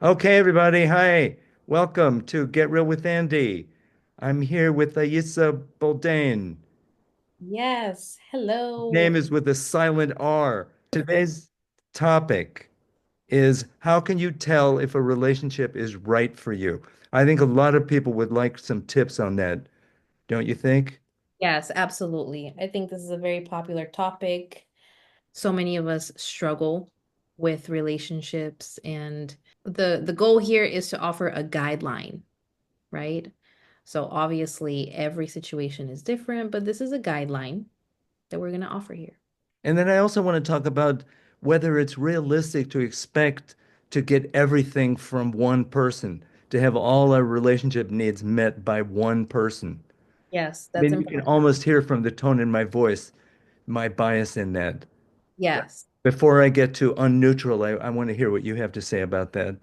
Okay, everybody. Hi. Welcome to Get Real with Andy. I'm here with Rayssa Buldain. Yes, Name hello. is with a silent R. Today's topic is how can you tell if a relationship is right for you? I think a lot of people would like some tips on that, don't you think? Yes, absolutely. I think this is a very popular topic. So many of us struggle with relationships, and the goal here is to offer a guideline, right? So obviously every situation is different, but this is a guideline that we're going to offer here. And then I also want to talk about whether it's realistic to expect to get everything from one person, to have all our relationship needs met by one person. Yes, I that's mean, you can important. almost hear from the tone in my voice my bias in that. Yes. Before I get to unneutral, I want to hear what you have to say about that.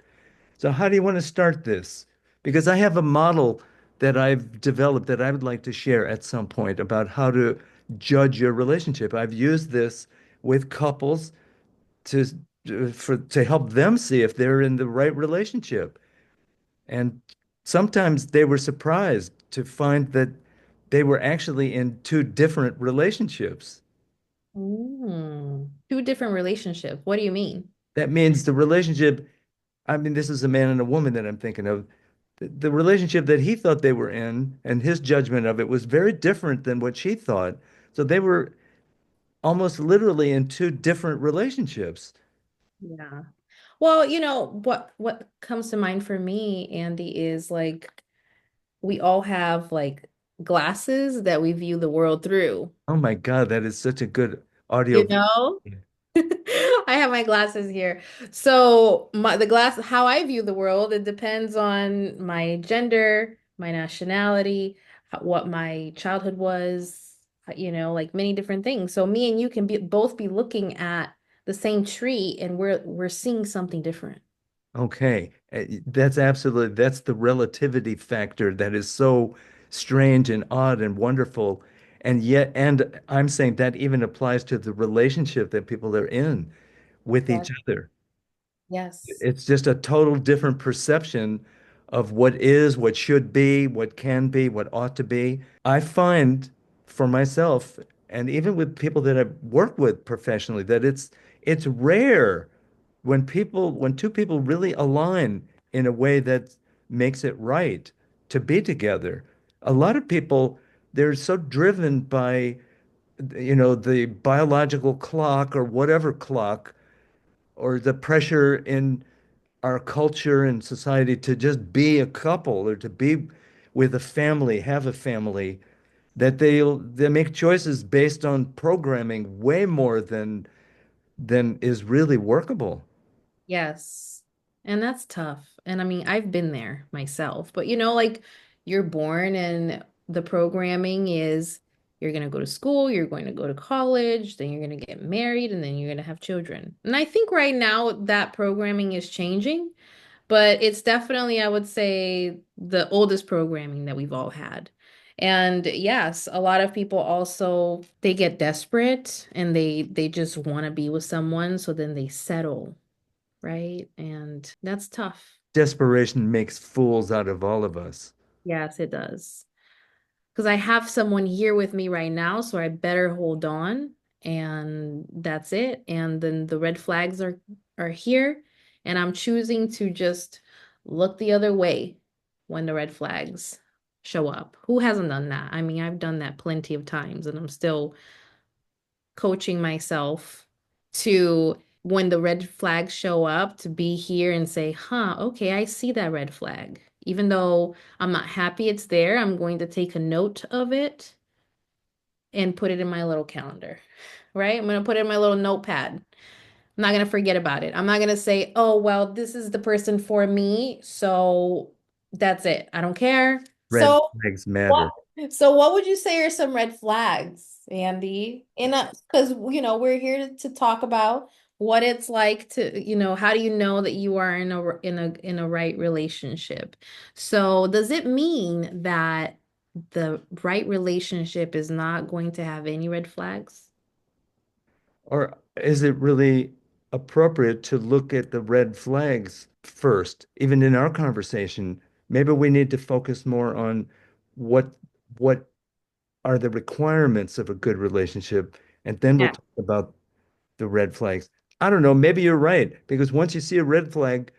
So, how do you want to start this? Because I have a model that I've developed that I would like to share at some point about how to judge your relationship. I've used this with couples to to help them see if they're in the right relationship. And sometimes they were surprised to find that they were actually in two different relationships. Two different relationships. What do you mean? That means the relationship, I mean, this is a man and a woman that I'm thinking of. The relationship that he thought they were in and his judgment of it was very different than what she thought. So they were almost literally in two different relationships. Yeah. Well, what comes to mind for me, Andy, is like we all have like glasses that we view the world through. Oh my God, that is such a good You audio. know? I have my glasses here. So the glass, how I view the world, it depends on my gender, my nationality, what my childhood was, like many different things. So me and you can both be looking at the same tree and we're seeing something different. Okay, that's absolutely that's the relativity factor that is so strange and odd and wonderful. And yet, and I'm saying that even applies to the relationship that people are in with Yes. each other. Yes. It's just a total different perception of what is, what should be, what can be, what ought to be. I find for myself, and even with people that I've worked with professionally, that it's rare when two people really align in a way that makes it right to be together. A lot of people, they're so driven by, the biological clock or whatever clock or the pressure in our culture and society to just be a couple or to be with a family, have a family, that they make choices based on programming way more than is really workable. Yes. And that's tough. And I mean, I've been there myself. But like you're born and the programming is you're going to go to school, you're going to go to college, then you're going to get married, and then you're going to have children. And I think right now that programming is changing, but it's definitely, I would say, the oldest programming that we've all had. And yes, a lot of people also they get desperate and they just want to be with someone, so then they settle, right? And that's tough. Desperation makes fools out of all of us. Yes, it does. Because I have someone here with me right now, so I better hold on. And that's it. And then the red flags are here, and I'm choosing to just look the other way when the red flags show up. Who hasn't done that? I mean, I've done that plenty of times, and I'm still coaching myself to when the red flags show up to be here and say, huh, okay, I see that red flag. Even though I'm not happy it's there, I'm going to take a note of it and put it in my little calendar, right? I'm going to put it in my little notepad. I'm not going to forget about it. I'm not going to say, oh, well, this is the person for me. So that's it. I don't care. Red So flags what? matter. So what would you say are some red flags, Andy? Because we're here to talk about what it's like to, how do you know that you are in a right relationship? So does it mean that the right relationship is not going to have any red flags? Or is it really? appropriate to look at the red flags first, even in our conversation. Maybe we need to focus more on what what are the requirements of a good relationship, and then we'll Yeah, talk about the red flags. I don't know, maybe you're right, because once you see a red flag,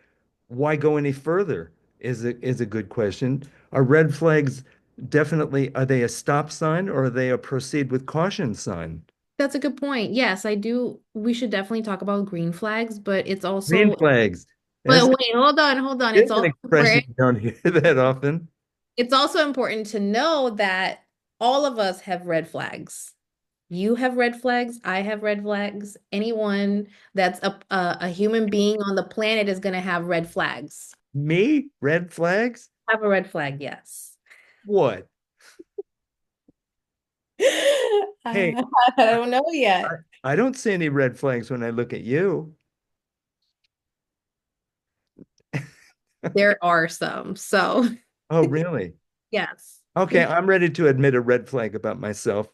why go any further is a good question. Are red flags definitely, are they a stop sign or are they a proceed with caution sign? that's a good point. Yes, I do. We should definitely talk about green flags, but it's Green also, flags. but That's wait, hold on, hold on. It's an also expression important. you don't hear that often. It's also important to know that all of us have red flags. You have red flags. I have red flags. Anyone that's a human being on the planet is going to have red flags. Me? Red flags? Have a red flag, yes. What? Hey, I don't know I, yet. I don't see any red flags when I look at you. There are some. So, Oh, really? yes. Okay, I'm ready to admit a red flag about myself.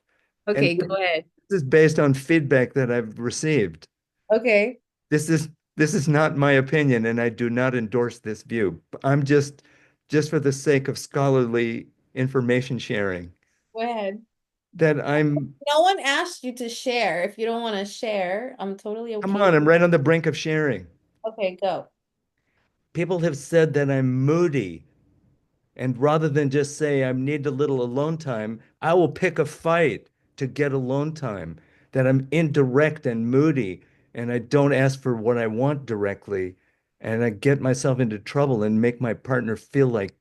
And Okay, go ahead. this is based on feedback that I've received. Okay, This is this is not my opinion, and I do not endorse this view. I'm just for the sake of scholarly information sharing go ahead. that I'm No one asked you to share. If you don't want to share, I'm totally come okay on, with I'm it. right on the brink of sharing. Okay, go. People have said that I'm moody, and rather than just say I need a little alone time, I will pick a fight to get alone time. That I'm indirect and moody, and I don't ask for what I want directly, and I get myself into trouble and make my partner feel like,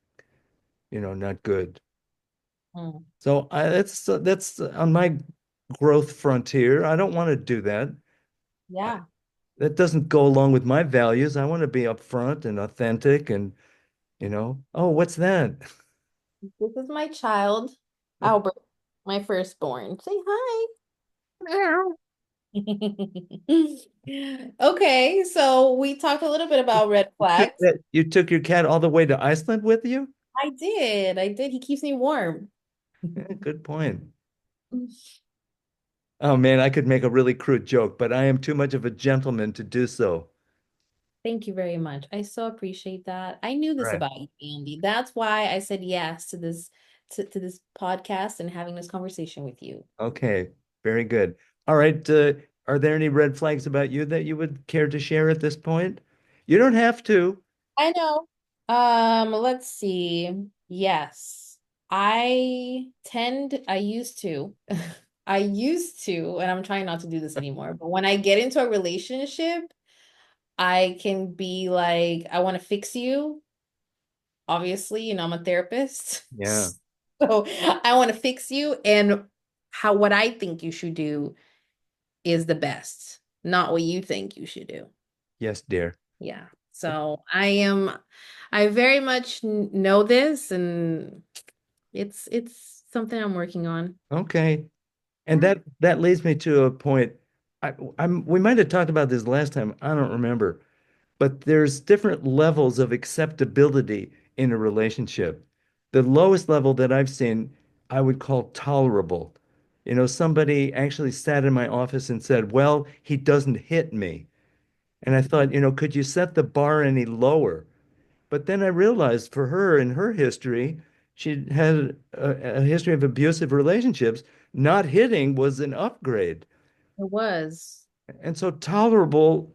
not good. Hmm. So that's on my growth frontier. I don't want to do that. I, Yeah, that doesn't go along with my values. I want to be upfront and authentic and, oh, what's that? this is my child, Albert, my firstborn. Say hi. Okay, so we talked a little bit about red flags. You took your cat all the way to Iceland with you? I did. I did. He keeps me warm. Yeah, good point. Oh man, I could make a really crude joke, but I am too much of a gentleman to do so. Thank you very much. I so appreciate that. I knew this Right. about you, Andy. That's why I said yes to this podcast and having this conversation with you. Okay, very good. All right, are there any red flags about you that you would care to share at this point? You don't have to. I know. Let's see. Yes. I used to, I used to, and I'm trying not to do this anymore, but when I get into a relationship, I can be like, I want to fix you. Obviously, I'm a therapist. Yeah. So I want to fix you, and what I think you should do is the best, not what you think you should do. Yes, dear. Yeah. So I very much know this, and it's something I'm working on. Okay. And Yeah. that leads me to a point. We might have talked about this last time. I don't remember. But there's different levels of acceptability in a relationship. The lowest level that I've seen, I would call tolerable. Somebody actually sat in my office and said, "Well, he doesn't hit me." And I thought, could you set the bar any lower? But then I realized for her in her history, she had a history of abusive relationships. Not hitting was an upgrade. It was. And so tolerable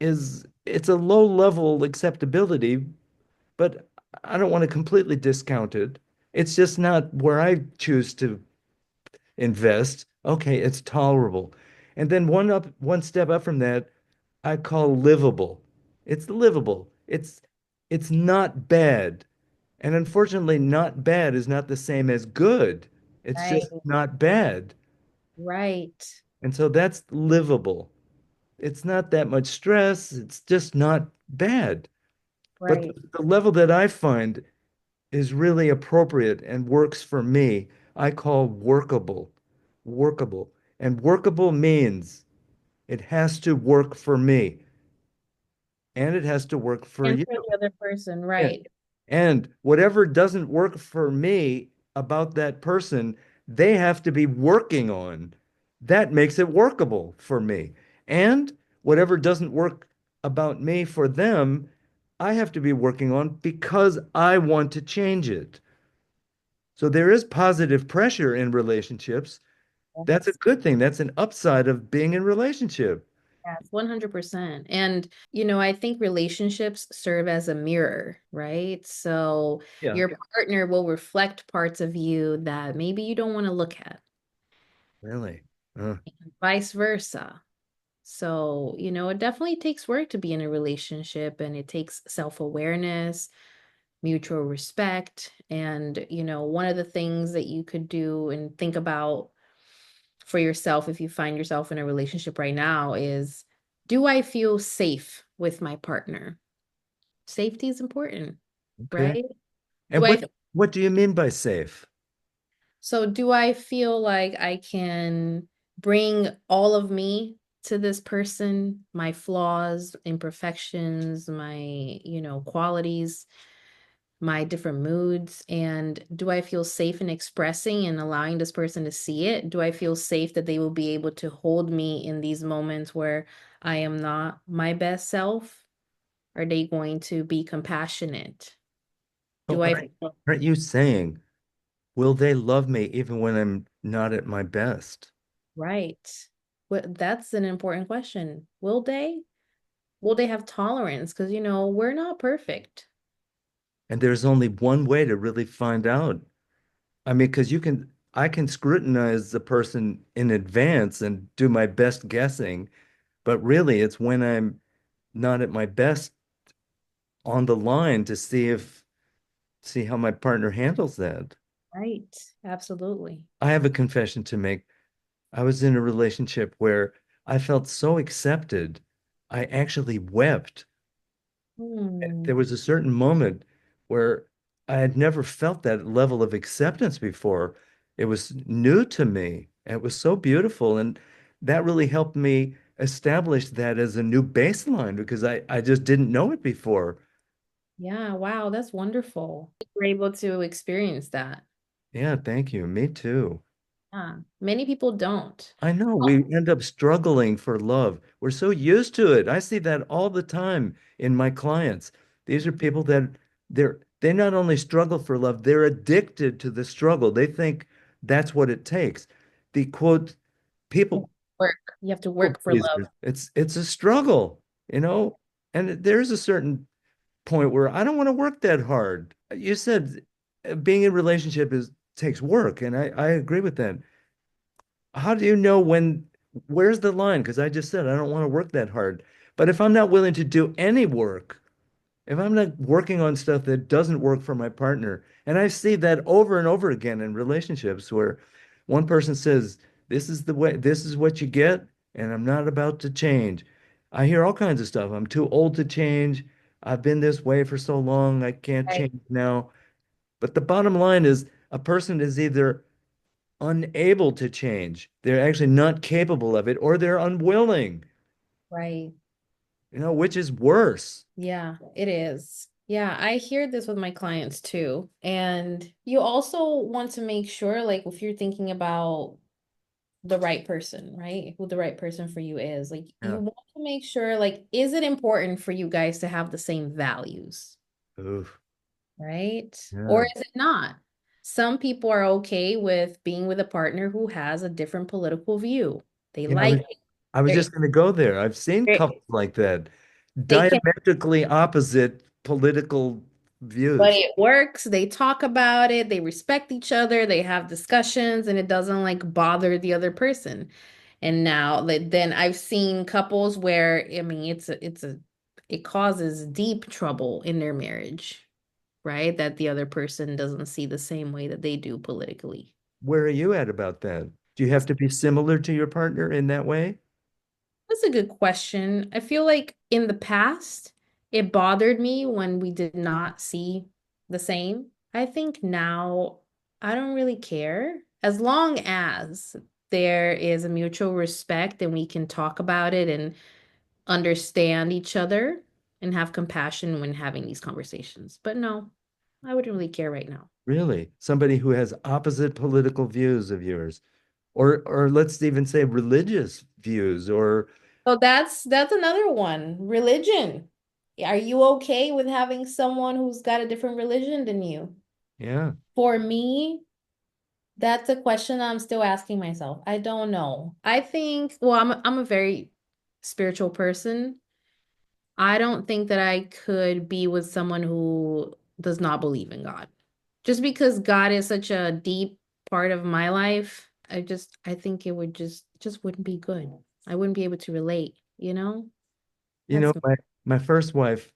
it's a low level acceptability, but I don't want to completely discount it. It's just not where I choose to invest. Okay, it's tolerable. And then one step up from that, I call livable. It's livable. It's not bad. And unfortunately, not bad is not the same as good. It's Right. just not bad. Right. And so that's livable. It's not that much stress. It's just not bad. But Right. the level that I find is really appropriate and works for me, I call workable. Workable. And workable means it has to work for me and it has to work for And you. for the other person, Yeah. right. And whatever doesn't work for me about that person, they have to be working on. That makes it workable for me. And whatever doesn't work about me for them, I have to be working on because I want to change it. So there is positive pressure in relationships. That's a Yes. good thing. That's an upside of being in relationship. Yes, 100%. And, I think relationships serve as a mirror, right? So Yeah, your partner will reflect parts of you that maybe you don't want to look at, really. Uh, vice versa. So, it definitely takes work to be in a relationship and it takes self-awareness, mutual respect. And, one of the things that you could do and think about for yourself if you find yourself in a relationship right now is, do I feel safe with my partner? Safety is important, okay. right? Do And I what do you mean by safe? so do I feel like I can bring all of me to this person, my flaws, imperfections, my, qualities, my different moods, and do I feel safe in expressing and allowing this person to see it? Do I feel safe that they will be able to hold me in these moments where I am not my best self? Are they going to be compassionate? Oh, Do I feel aren't you saying, will they love me even when I'm not at my best? right? What that's an important question. Will they? Will they have tolerance? Because we're not perfect. And there's only one way to really find out. I mean, because I can scrutinize the person in advance and do my best guessing, but really it's when I'm not at my best on the line to see how my partner handles that. Right. Absolutely. I have a confession to make. I was in a relationship where I felt so accepted. I actually wept. Hmm. There was a certain moment where I had never felt that level of acceptance before. It was new to me. It was so beautiful. And that really helped me establish that as a new baseline because I just didn't know it before. Yeah, wow, that's wonderful. We're able to experience that. Yeah, thank you. Me too. Yeah. Many people don't. I know we end up struggling for love. We're so used to it. I see that all the time in my clients. These are people that they not only struggle for love, they're addicted to the struggle. They think that's what it takes. The quote, people, Work. You have to people work for love. pleasers. It's a struggle, you know? And there's a certain point where I don't want to work that hard. You said being in a relationship is takes work, and I agree with that. How do you know where's the line? Because I just said I don't want to work that hard. But if I'm not willing to do any work, if I'm not working on stuff that doesn't work for my partner, and I see that over and over again in relationships where one person says, this is the way, this is what you get, and I'm not about to change. I hear all kinds of stuff. I'm too old to change. I've been this way for so long, I can't Right. change now. But the bottom line is a person is either unable to change. They're actually not capable of it, or they're unwilling, Right. which is worse. Yeah, it is. Yeah, I hear this with my clients too. And you also want to make sure, like, if you're thinking about the right person, right? Who the right person for you is, like, Yeah. you want to make sure, like, is it important for you guys to have the same values? Oof. Right? Or Yeah. is it not? Some people are okay with being with a partner who has a different political view. They Yeah, I was like it. I was They're- just going to go there. I've seen they're- couples like that, They can, diametrically opposite political but views. it works. They talk about it. They respect each other. They have discussions, and it doesn't like bother the other person. And now, then I've seen couples where, I mean, it causes deep trouble in their marriage, right? That the other person doesn't see the same way that they do politically. Where are you at about that? Do you have to be similar to your partner in that way? That's a good question. I feel like in the past, it bothered me when we did not see the same. I think now I don't really care as long as there is a mutual respect and we can talk about it and understand each other and have compassion when having these conversations. But no, I wouldn't really care right now. Really? Somebody who has opposite political views of yours, or let's even say religious views, or So that's another one. Religion. Are you okay with having someone who's got a different religion than you? Yeah. For me, that's a question I'm still asking myself. I don't know. I think, well, I'm a very spiritual person. I don't think that I could be with someone who does not believe in God. Just because God is such a deep part of my life, I think it would just wouldn't be good. I wouldn't be able to relate, you know? You know, That's my first wife,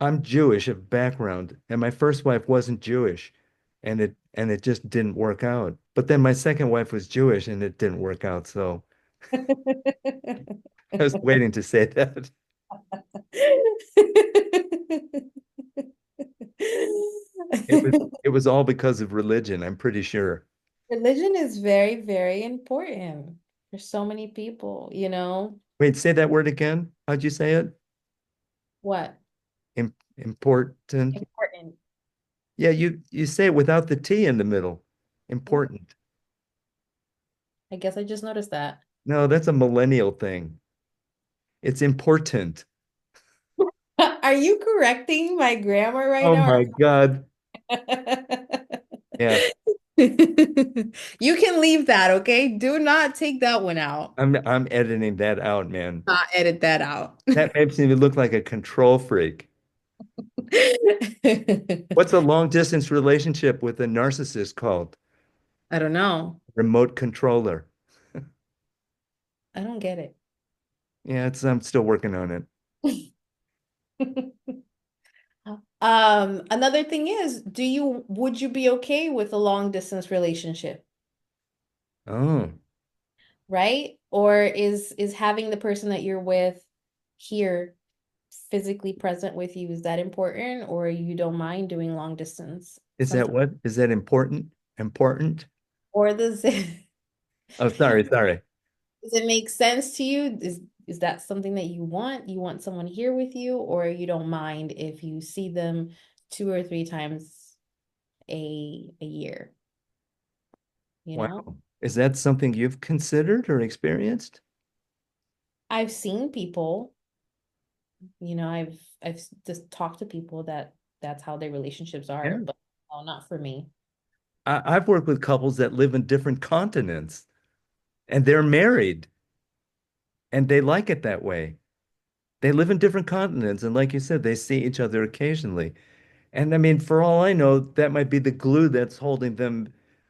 I'm Jewish of background, and my first wife wasn't Jewish, and it just didn't work out. But then my second wife was Jewish, and it didn't work out. So I was waiting to say that. It was it was all because of religion, I'm pretty sure. Religion is very, very important for so many people, you know? Wait, say that word again. How'd you say it? What? Important. Important. Yeah, you say it without the T in the middle. Important. I guess I just noticed that. No, that's a millennial thing. It's important. Are you correcting my grammar right Oh now? my God. Yeah, You can leave that, okay? Do not take that one out. I'm editing that out, man. Not edit that out. That makes me look like a control freak. I What's a long distance relationship with a narcissist called? don't know. Remote controller. I don't get it. Yeah, I'm still working on it. Another thing is, would you be okay with a long distance relationship, Oh, right? Or is having the person that you're with here physically present with you, is that important, or you don't mind doing long distance? is that Sometimes, what? Is that important? Important? or does it Oh, sorry, sorry. does it make sense to you? Is that something that you want? You want someone here with you, or you don't mind if you see them 2 or 3 times a year, you know? Wow. Is that something you've considered or experienced? I've seen people, I've just talked to people that that's how their relationships Yeah. are, but no, not for me. I've worked with couples that live in different continents and they're married and they like it that way. They live in different continents and like you said, they see each other occasionally. And I mean, for all I know, that might be the glue that's holding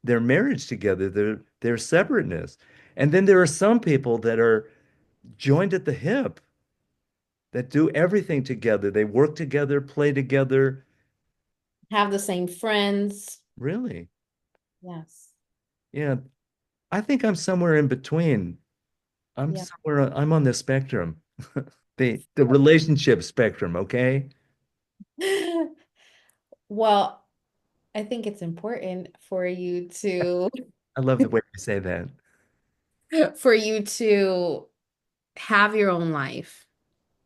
their marriage together, their separateness. And then there are some people that are joined at the hip that do everything together. They work together, play together. Have the same friends. Really? Yes. Yeah. I think I'm somewhere in between. Yeah. I'm on the spectrum. The relationship spectrum, okay? Well, I think it's important for you to I love the way you say that. for you to have your own life,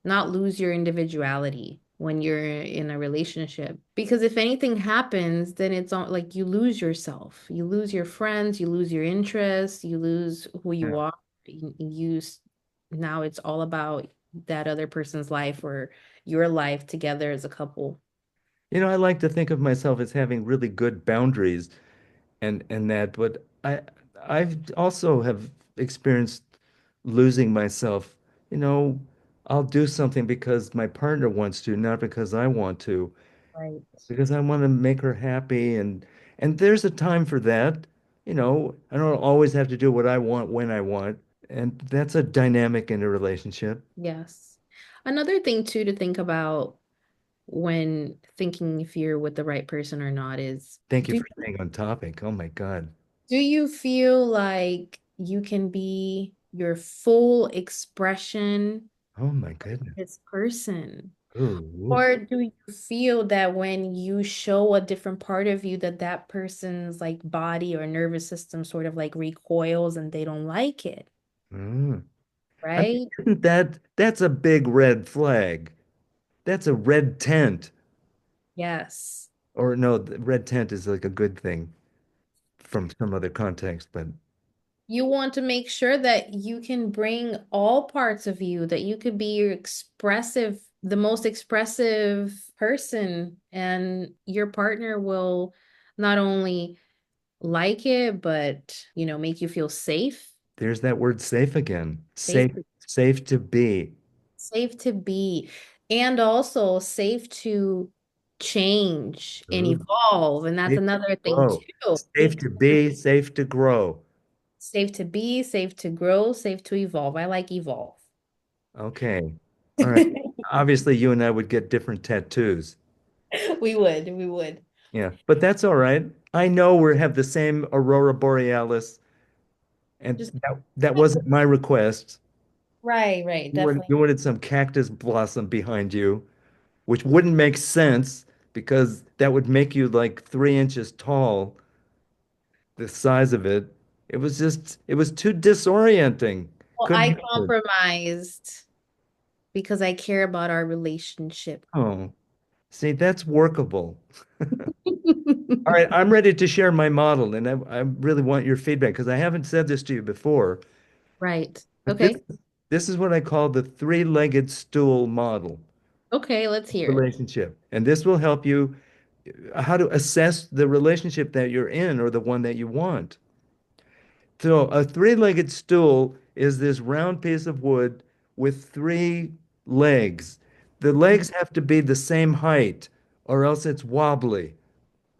not lose your individuality when you're in a relationship. Because if anything happens, then it's on like you lose yourself. You lose your friends, you lose your interests, you lose who you Yeah. are. Now it's all about that other person's life or your life together as a couple. You know, I like to think of myself as having really good boundaries and that, but I've also have experienced losing myself. You know, I'll do something because my partner wants to, not because I want to, Right. because I want to make her happy and there's a time for that. You know, I don't always have to do what I want when I want, and that's a dynamic in a relationship. Yes. Another thing too to think about when thinking if you're with the right person or not is Thank you do for staying on topic. Oh my God. do you feel like you can be your full expression Oh my of goodness. this person? Ooh. Or do you feel that when you show a different part of you that that person's like body or nervous system sort of like recoils and they don't like it, Mm. I mean, right? isn't that's a big red flag? That's a red tent. Yes. Or no, the red tent is like a good thing from some other context, but You want to make sure that you can bring all parts of you, that you could be your expressive, the most expressive person, and your partner will not only like it, but, make you feel safe, There's that word safe again. safe, Safe to be. safe to be, and also safe to change and Ooh, evolve. And that's safe to another thing grow. too. Safe to be, safe to grow. Safe to be, safe to grow, safe to evolve. I like evolve. Okay. All right. Obviously, you and I would get different tattoos. We would. Yeah, but that's all right. I know we have the same Aurora Borealis, and Just that wasn't my request. right, right, definitely. You wanted some cactus blossom behind you, which wouldn't make sense because that would make you like 3 inches tall, the size of it. It was too disorienting. Well, Couldn't I handle it. compromised because I care about our relationship. Oh, see, that's workable. All right, I'm ready to share my model, and I really want your feedback because I haven't said this to you before. Right. But Okay. this is what I call the three-legged stool model Okay, let's hear it. relationship. And this will help you how to assess the relationship that you're in or the one that you want. So a three-legged stool is this round piece of wood with three legs. The legs have to be the same height or else it's wobbly.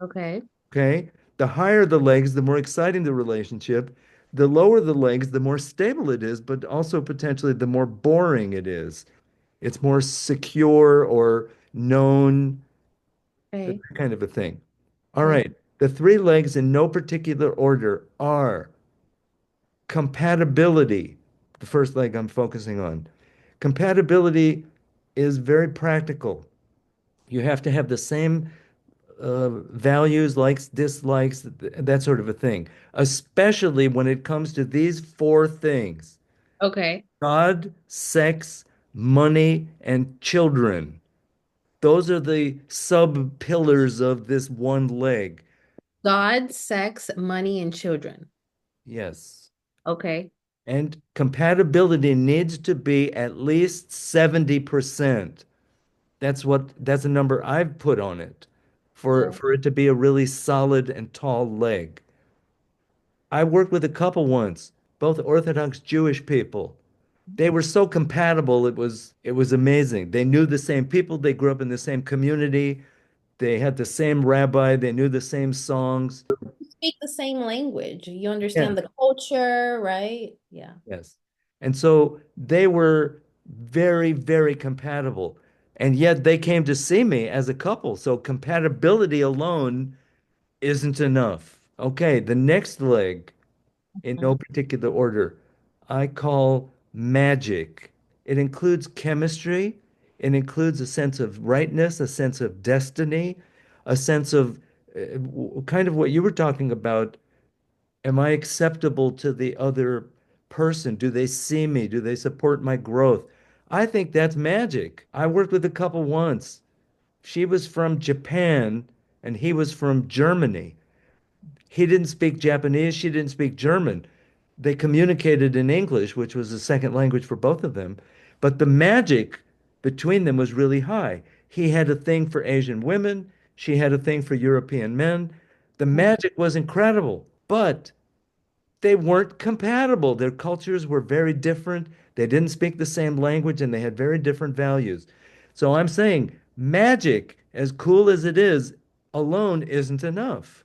Okay. Okay? The higher the legs, the more exciting the relationship. The lower the legs, the more stable it is, but also potentially the more boring it is. It's more secure or known, that Okay. kind of a thing. All Okay. right. The three legs in no particular order are compatibility, the first leg I'm focusing on. Compatibility is very practical. You have to have the same values, likes, dislikes, that sort of a thing, especially when it comes to these four things: Okay. God, sex, money, and children. Those are the sub pillars of this one leg. God, sex, money, and children. Yes. Okay. And compatibility needs to be at least 70%. That's a number I've put on it Oh, for it to be a really solid and tall leg. I worked with a couple once, both Orthodox Jewish people. They were so compatible, it was amazing. They knew the same people, they grew up in the same community, they had the same rabbi, they knew the same songs. you speak the same language. You Yeah. understand the culture, right? Yeah. Yes. And so they were very, very compatible. And yet they came to see me as a couple. So compatibility alone isn't enough. Okay, the next leg, in no Mhm. particular order, I call magic. It includes chemistry, it includes a sense of rightness, a sense of destiny, a sense of kind of what you were talking about. Am I acceptable to the other person? Do they see me? Do they support my growth? I think that's magic. I worked with a couple once. She was from Japan and he was from Germany. He didn't speak Japanese, she didn't speak German. They communicated in English, which was a second language for both of them. But the magic between them was really high. He had a thing for Asian women, she had a thing for European men. The magic was incredible, but they weren't compatible. Their cultures were very different. They didn't speak the same language and they had very different values. So I'm saying magic, as cool as it is, alone isn't enough.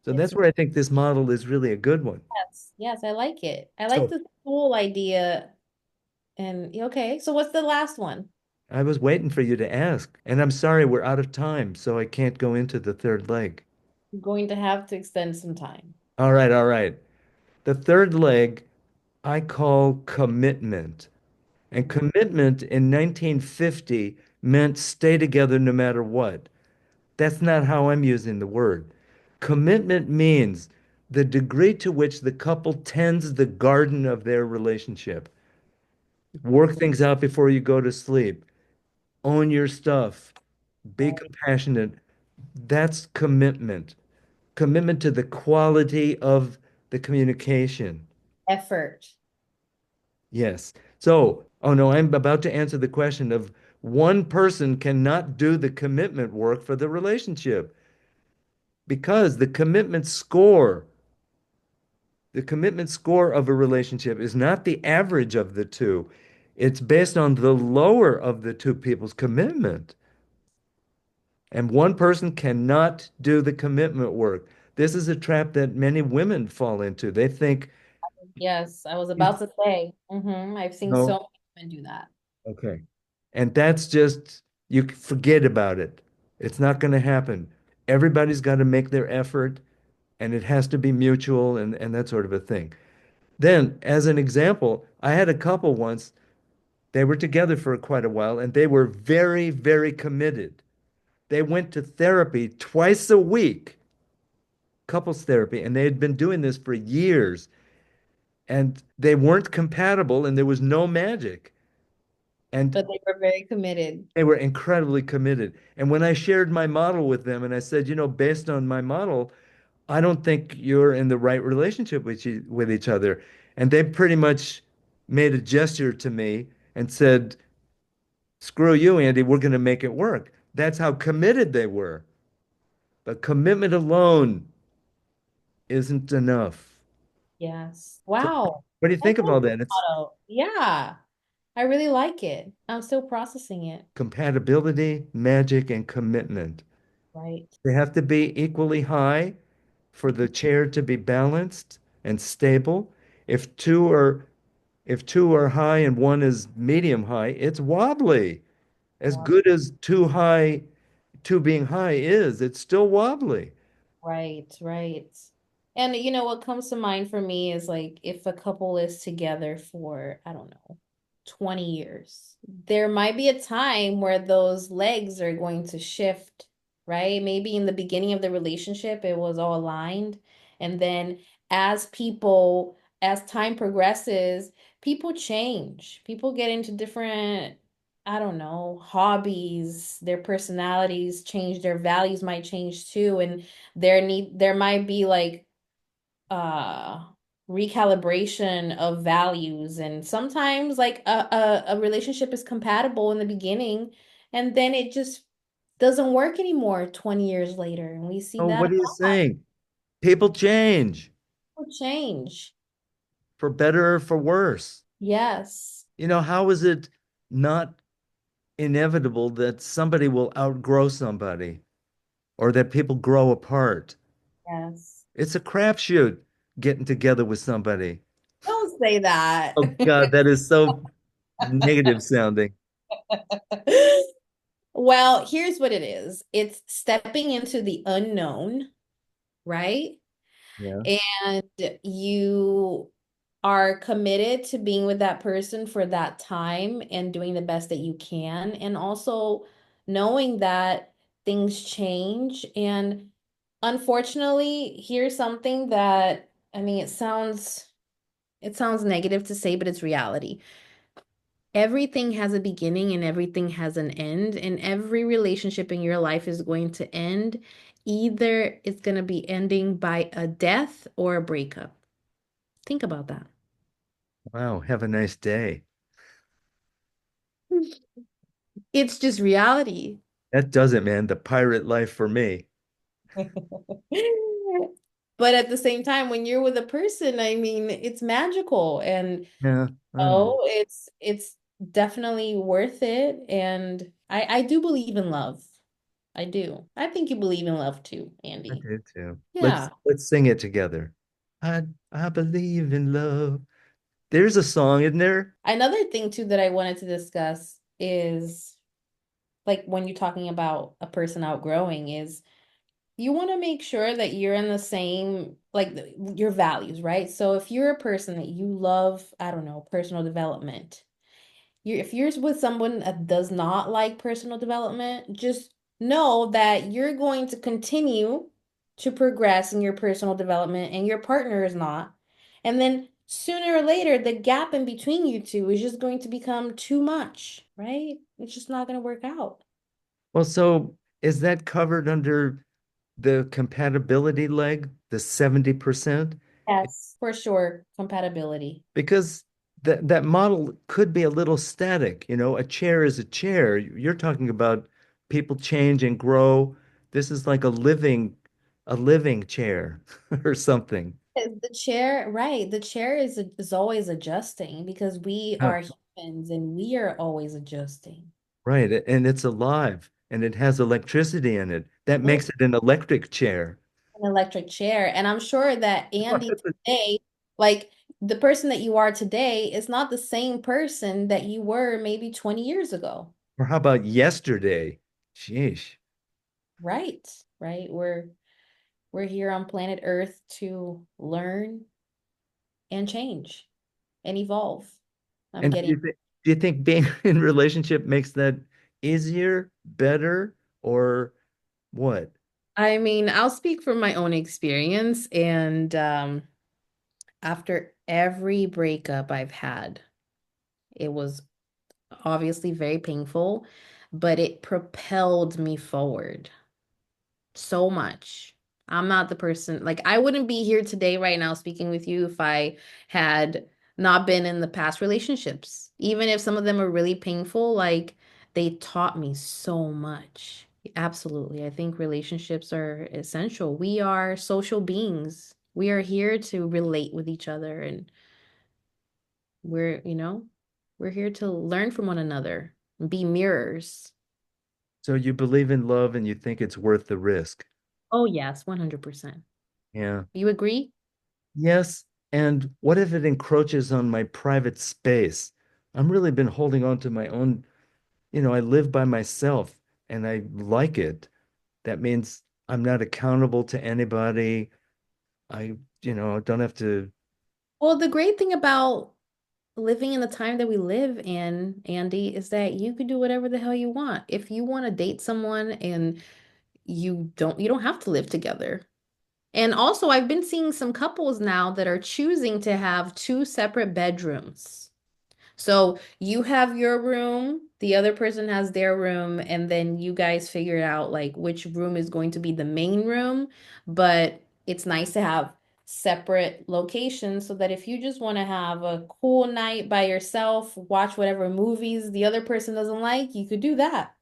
So It's that's where I think this model is really a good one. yes, yes, I like it. I like So the whole idea. And okay, so what's the last one? I was waiting for you to ask, and I'm sorry we're out of time, so I can't go into the third leg. I'm going to have to extend some time. All right, all right. The third leg I call commitment. And Mhm. commitment in 1950 meant stay together no matter what. That's not how I'm using the word. Commitment means the degree to which the couple tends the garden of their relationship. Work things out before you go to sleep. Own your stuff. Be Right. compassionate. That's commitment. Commitment to the quality of the communication. Effort. Yes. So, oh no, I'm about to answer the question of one person cannot do the commitment work for the relationship because the commitment score of a relationship is not the average of the two. It's based on the lower of the two people's commitment. And one person cannot do the commitment work. This is a trap that many women fall into. They think, Yes, I was you about to say. I've seen know, so many women do that. okay. And that's just, you forget about it. It's not going to happen. Everybody's got to make their effort and it has to be mutual and that sort of a thing. Then, as an example, I had a couple once, they were together for quite a while and they were very, very committed. They went to therapy twice a week, couples therapy, and they had been doing this for years and they weren't compatible and there was no magic. And But they were very committed. they were incredibly committed. And when I shared my model with them and I said, based on my model, I don't think you're in the right relationship with each other. And they pretty much made a gesture to me and said, screw you, Andy, we're going to make it work. That's how committed they were. But commitment alone isn't enough. Yes. So, Wow. what do you That's think of a all good that? It's motto. Yeah. I really like it. I'm still processing it. compatibility, magic, and commitment. Right. They have to be equally high for the chair to be balanced and stable. If two are if two are high and one is medium high, it's wobbly. As Wow. good as two being high is, it's still wobbly. Right, right. And what comes to mind for me is like if a couple is together for, I don't know, 20 years, there might be a time where those legs are going to shift, right? Maybe in the beginning of the relationship, it was all aligned. And then as time progresses, people change. People get into different, I don't know, hobbies, their personalities change, their values might change too. And there might be like uh recalibration of values, and sometimes like a relationship is compatible in the beginning and then it just doesn't work anymore 20 years later, and we see Oh, that what are you saying? People change will change. for better or for worse. Yes. How is it not inevitable that somebody will outgrow somebody or that people grow apart? Yes. It's a crapshoot getting together with somebody. Don't say that. Oh God, that is so negative sounding. Well, here's what it is. It's stepping into the unknown, right? Yeah. And you are committed to being with that person for that time and doing the best that you can. And also knowing that things change. And unfortunately, here's something that, I mean, it sounds negative to say, but it's reality. Everything has a beginning and everything has an end, and every relationship in your life is going to end. Either it's going to be ending by a death or a breakup. Think about that. Wow. Have a nice day. It's just reality. That does it, man. The pirate life for me. But at the same time, when you're with a person, I mean, it's magical, and Yeah, I know. oh, it's definitely worth it. And I do believe in love. I do. I think you believe in love too, I Andy. do too. Let's Yeah. let's sing it together. I believe in love. There's a song, isn't there? Another thing too that I wanted to discuss is like when you're talking about a person outgrowing is you want to make sure that you're in the same like your values, right? So if you're a person that you love, I don't know, personal development, if you're with someone that does not like personal development, just know that you're going to continue to progress in your personal development and your partner is not. And then sooner or later, the gap in between you two is just going to become too much, right? It's just not going to work out. Well, so is that covered under the compatibility leg, the 70%? Yes, for sure. Compatibility. Because that model could be a little static. A chair is a chair. You're talking about people change and grow. This is like a living chair or something. The chair, right. The chair is always adjusting because we Yeah. are humans and we are always adjusting. Right. And it's alive and it has electricity in it. That An makes it an electric chair. electric chair. And I'm sure that Andy today, like the person that you are today, is not the same person that you were maybe 20 years ago. Or how about yesterday? Sheesh. Right. Right. We're here on planet Earth to learn and change and evolve. I'm And getting do you think being in a relationship makes that easier, better, or what? I mean, I'll speak from my own experience, and after every breakup I've had, it was obviously very painful, but it propelled me forward so much. I'm not the person, like, I wouldn't be here today, right now, speaking with you if I had not been in the past relationships. Even if some of them are really painful, like, they taught me so much. Absolutely. I think relationships are essential. We are social beings. We are here to relate with each other, and we're here to learn from one another, be mirrors. So you believe in love and you think it's worth the risk. Oh, yes, 100%. Yeah. You agree? Yes. And what if it encroaches on my private space? I'm really been holding on to my own, I live by myself and I like it. That means I'm not accountable to anybody. I don't have to. Well, the great thing about living in the time that we live in, Andy, is that you could do whatever the hell you want. If you want to date someone and you don't have to live together. And also, I've been seeing some couples now that are choosing to have two separate bedrooms. So you have your room, the other person has their room, and then you guys figure out like which room is going to be the main room. But it's nice to have separate locations so that if you just want to have a cool night by yourself, watch whatever movies the other person doesn't like, you could do that.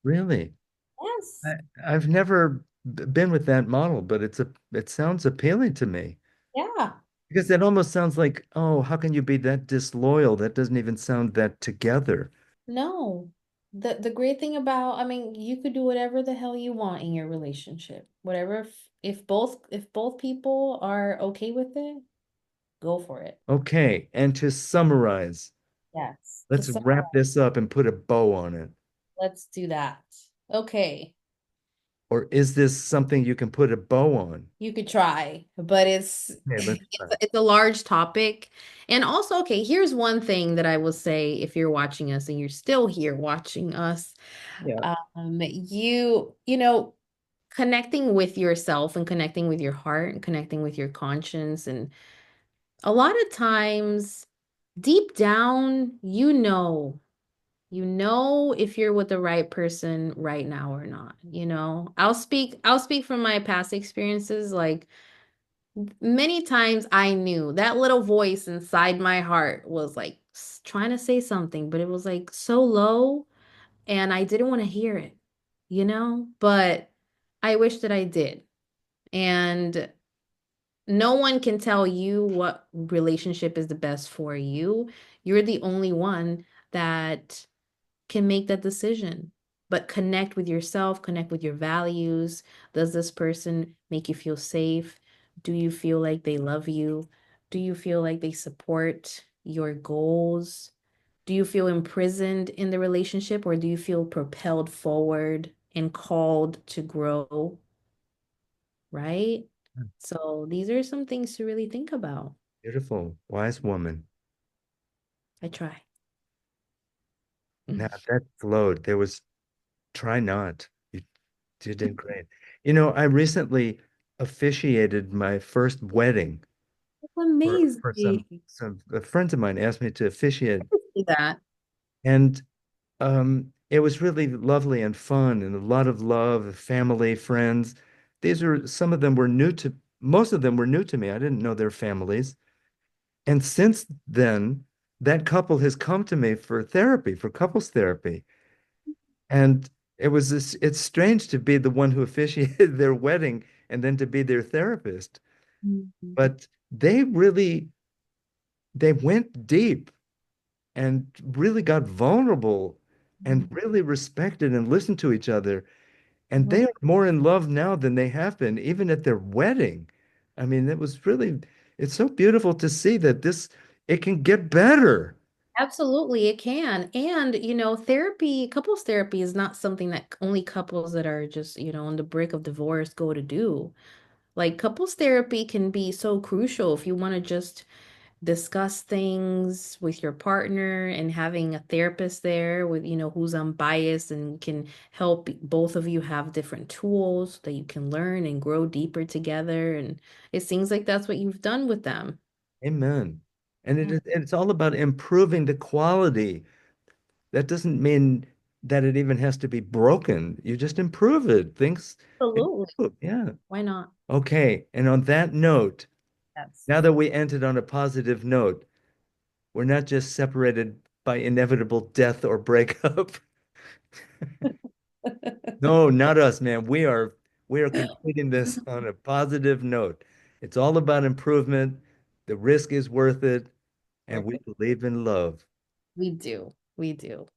Really? Yes. I, I've never been with that model, but it sounds appealing to me Yeah. because it almost sounds like, oh, how can you be that disloyal? That doesn't even sound that together. No. The great thing about, I mean, you could do whatever the hell you want in your relationship. Whatever if both people are okay with it, go for it. Okay, and to summarize, Yes. To let's summarize, wrap this up and put a bow on it. let's do that. Okay. Or is this something you can put a bow on? You could try, but it's Okay, let's it's, try. it's a large topic. And also, okay, here's one thing that I will say if you're watching us and you're still here watching us, Yeah. you know, connecting with yourself and connecting with your heart and connecting with your conscience. And a lot of times, deep down, you know if you're with the right person right now or not. I'll speak from my past experiences. Like many times I knew that little voice inside my heart was like trying to say something, but it was like so low and I didn't want to hear it, but I wish that I did. And no one can tell you what relationship is the best for you. You're the only one that can make that decision. But connect with yourself, connect with your values. Does this person make you feel safe? Do you feel like they love you? Do you feel like they support your goals? Do you feel imprisoned in the relationship or do you feel propelled forward and called to grow? Right? So these are some things to really think about. Beautiful, wise woman. I try. Now that flowed. Try not. You did great. I recently officiated my first wedding That's for amazing. some friends of mine asked me to officiate, See that. and it was really lovely and fun, and a lot of love, family, friends. Some of them were new to most of them were new to me. I didn't know their families. And since then, that couple has come to me for therapy, for couples therapy. And it's strange to be the one who officiated their wedding and then to be their therapist. Mhm. But they went deep and really got vulnerable and really respected and listened to each other. And Mhm. they are more in love now than they have been, even at their wedding. I mean, it's so beautiful to see that it can get better. Absolutely, it can. And, therapy, couples therapy is not something that only couples that are just, on the brink of divorce go to do. Like, couples therapy can be so crucial if you want to just discuss things with your partner, and having a therapist there with, who's unbiased and can help both of you have different tools that you can learn and grow deeper together. And it seems like that's what you've done with them. Amen. And Yeah, it's all about improving the quality. That doesn't mean that it even has to be broken. You just improve it. Things absolutely. improve. Yeah. Why not? Okay. And on that note, Yes. now that we ended on a positive note, we're not just separated by inevitable death or breakup. No, not us, man. We are completing this on a positive note. It's all about improvement. The risk is worth it, and Worth we it. believe in love. We do. We do.